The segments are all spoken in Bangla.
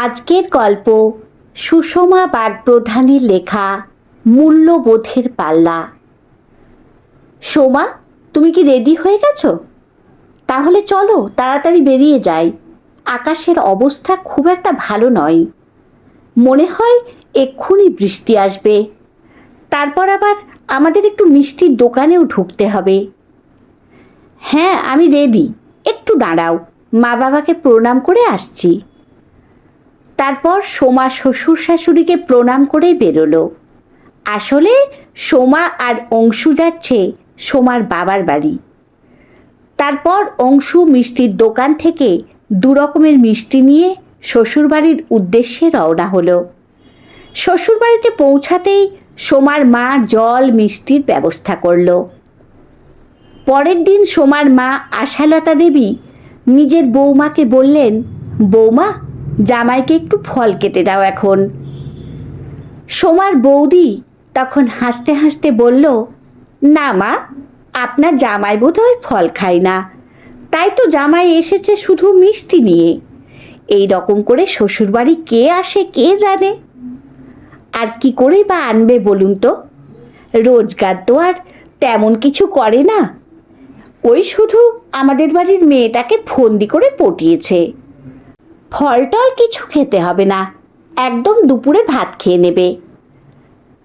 আজকের গল্প সুষমা বাগপ্রধানের লেখা মূল্যবোধের পাল্লা। সোমা, তুমি কি রেডি হয়ে গেছো? তাহলে চলো তাড়াতাড়ি বেরিয়ে যাই। আকাশের অবস্থা খুব একটা ভালো নয়। মনে হয় এক্ষুনি বৃষ্টি আসবে। তারপর আবার আমাদের একটু মিষ্টির দোকানেও ঢুকতে হবে। হ্যাঁ, আমি রেডি। একটু দাঁড়াও, মা বাবাকে প্রণাম করে আসছি। তারপর সোমা শ্বশুর শাশুড়িকে প্রণাম করেই বেরোলো। আসলে সোমা আর অংশু যাচ্ছে সোমার বাবার বাড়ি। তারপর অংশু মিষ্টির দোকান থেকে 2 রকমের মিষ্টি নিয়ে শ্বশুরবাড়ির উদ্দেশ্যে রওনা হলো। শ্বশুরবাড়িতে পৌঁছাতেই সোমার মা জল মিষ্টির ব্যবস্থা করল। পরের দিন সোমার মা আশালতা দেবী নিজের বৌমাকে বললেন, বৌমা, জামাইকে একটু ফল কেটে দাও এখন। সোমার বৌদি তখন হাসতে হাসতে বলল, না মা, আপনার জামাই বোধহয় ফল খায় না, তাই তো জামাই এসেছে শুধু মিষ্টি নিয়ে। এই রকম করে শ্বশুরবাড়ি কে আসে কে জানে। আর কি করেই বা আনবে বলুন তো? রোজগার তো আর তেমন কিছু করে না। ওই শুধু আমাদের বাড়ির মেয়েটাকে ফন্দি করে পটিয়েছে। ফল টল কিছু খেতে হবে না, একদম দুপুরে ভাত খেয়ে নেবে।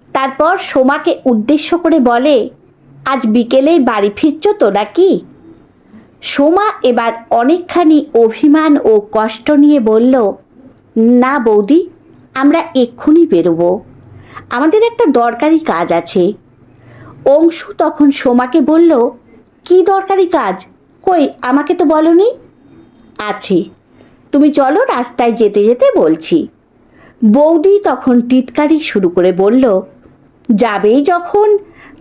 তারপর সোমাকে উদ্দেশ্য করে বলে, আজ বিকেলেই বাড়ি ফিরছ তো নাকি? সোমা এবার অনেকখানি অভিমান ও কষ্ট নিয়ে বলল, না বৌদি, আমরা এক্ষুনি বেরোবো, আমাদের একটা দরকারি কাজ আছে। অংশু তখন সোমাকে বলল, কি দরকারি কাজ? কই, আমাকে তো বলনি। আছে, তুমি চলো, রাস্তায় যেতে যেতে বলছি। বৌদি তখন টিটকারি শুরু করে বলল, যাবেই যখন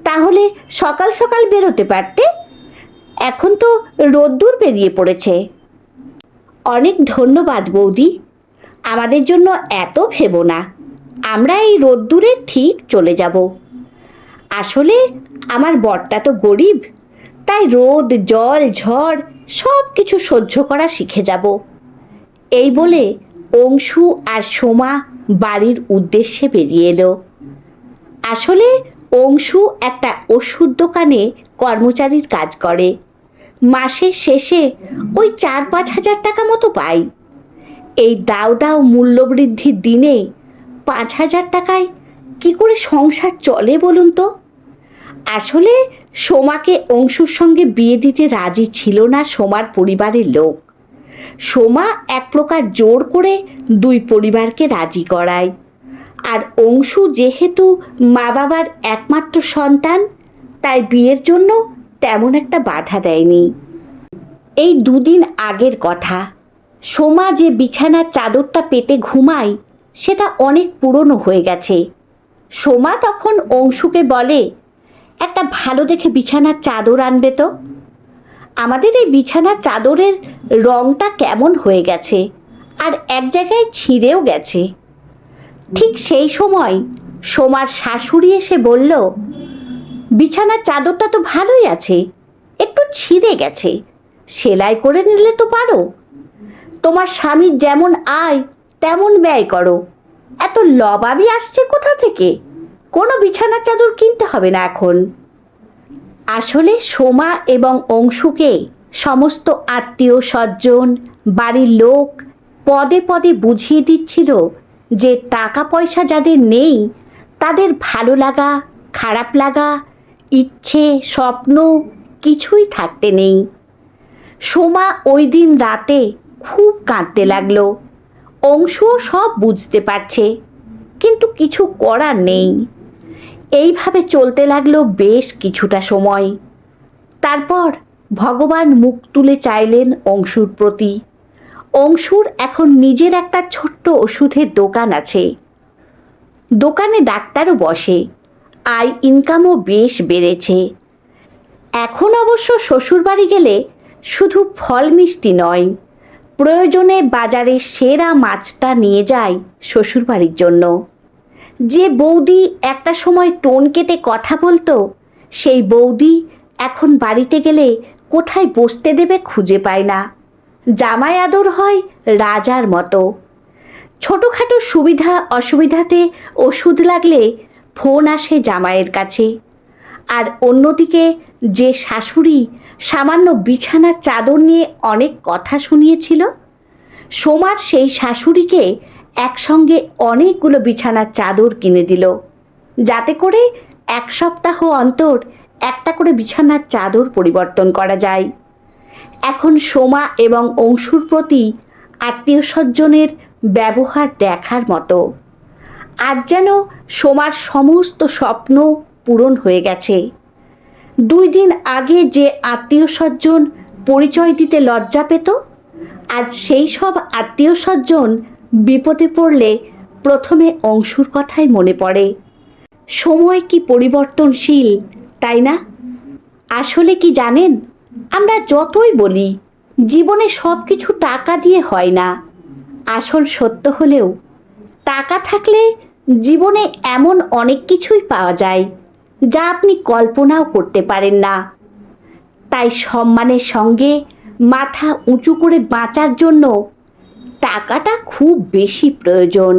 তাহলে সকাল সকাল বেরোতে পারতে, এখন তো রোদ্দুর বেরিয়ে পড়েছে। অনেক ধন্যবাদ বৌদি, আমাদের জন্য এত ভেবো না, আমরা এই রোদ্দুরে ঠিক চলে যাব। আসলে আমার বরটা তো গরিব, তাই রোদ জল ঝড় সব কিছু সহ্য করা শিখে যাব। এই বলে অংশু আর সোমা বাড়ির উদ্দেশ্যে বেরিয়ে এলো। আসলে অংশু একটা ওষুধ দোকানে কর্মচারীর কাজ করে। মাসের শেষে ওই 4-5 হাজার টাকা মতো পায়। এই দাও দাও মূল্যবৃদ্ধির দিনে 5,000 টাকায় কি করে সংসার চলে বলুন তো? আসলে সোমাকে অংশুর সঙ্গে বিয়ে দিতে রাজি ছিল না সোমার পরিবারের লোক। সোমা এক প্রকার জোর করে 2 পরিবারকে রাজি করায়। আর অংশু যেহেতু মা বাবার একমাত্র সন্তান, তাই বিয়ের জন্য তেমন একটা বাধা দেয়নি। এই 2 দিন আগের কথা। সোমা যে বিছানার চাদরটা পেতে ঘুমায় সেটা অনেক পুরনো হয়ে গেছে। সোমা তখন অংশুকে বলে, একটা ভালো দেখে বিছানার চাদর আনবে তো। আমাদের এই বিছানার চাদরের রংটা কেমন হয়ে গেছে, আর এক জায়গায় ছিঁড়েও গেছে। ঠিক সেই সময় সোমার শাশুড়ি এসে বলল, বিছানার চাদরটা তো ভালোই আছে, একটু ছিঁড়ে গেছে, সেলাই করে নিলে তো পারো। তোমার স্বামীর যেমন আয় তেমন ব্যয় করো, এত লবাবি আসছে কোথা থেকে? কোনো বিছানার চাদর কিনতে হবে না এখন। আসলে সোমা এবং অংশুকে সমস্ত আত্মীয় স্বজন, বাড়ির লোক পদে পদে বুঝিয়ে দিচ্ছিল যে টাকা পয়সা যাদের নেই তাদের ভালো লাগা, খারাপ লাগা, ইচ্ছে, স্বপ্ন কিছুই থাকতে নেই। সোমা ওই দিন রাতে খুব কাঁদতে লাগলো। অংশুও সব বুঝতে পারছে, কিন্তু কিছু করার নেই। এইভাবে চলতে লাগলো বেশ কিছুটা সময়। তারপর ভগবান মুখ তুলে চাইলেন অংশুর প্রতি। অংশুর এখন নিজের একটা ছোট্ট ওষুধের দোকান আছে। দোকানে ডাক্তারও বসে, আয় ইনকামও বেশ বেড়েছে। এখন অবশ্য শ্বশুরবাড়ি গেলে শুধু ফল মিষ্টি নয়, প্রয়োজনে বাজারে সেরা মাছটা নিয়ে যায় শ্বশুরবাড়ির জন্য। যে বৌদি একটা সময় টোন কেটে কথা বলতো, সেই বৌদি এখন বাড়িতে গেলে কোথায় বসতে দেবে খুঁজে পায় না। জামাই আদর হয় রাজার মতো। ছোটোখাটো সুবিধা অসুবিধাতে ওষুধ লাগলে ফোন আসে জামাইয়ের কাছে। আর অন্যদিকে যে শাশুড়ি সামান্য বিছানার চাদর নিয়ে অনেক কথা শুনিয়েছিল, সোমার সেই শাশুড়িকে একসঙ্গে অনেকগুলো বিছানার চাদর কিনে দিল, যাতে করে 1 সপ্তাহ অন্তর একটা করে বিছানার চাদর পরিবর্তন করা যায়। এখন সোমা এবং অংশুর প্রতি আত্মীয় স্বজনের ব্যবহার দেখার মতো। আজ যেন সোমার সমস্ত স্বপ্ন পূরণ হয়ে গেছে। 2 দিন আগে যে আত্মীয় স্বজন পরিচয় দিতে লজ্জা পেত, আজ সেই সব আত্মীয় স্বজন বিপদে পড়লে প্রথমে অংশুর কথাই মনে পড়ে। সময় কি পরিবর্তনশীল, তাই না? আসলে কি জানেন, আমরা যতই বলি জীবনে সব কিছু টাকা দিয়ে হয় না, আসল সত্য হলেও টাকা থাকলে জীবনে এমন অনেক কিছুই পাওয়া যায় যা আপনি কল্পনাও করতে পারেন না। তাই সম্মানের সঙ্গে মাথা উঁচু করে বাঁচার জন্য টাকাটা খুব বেশি প্রয়োজন।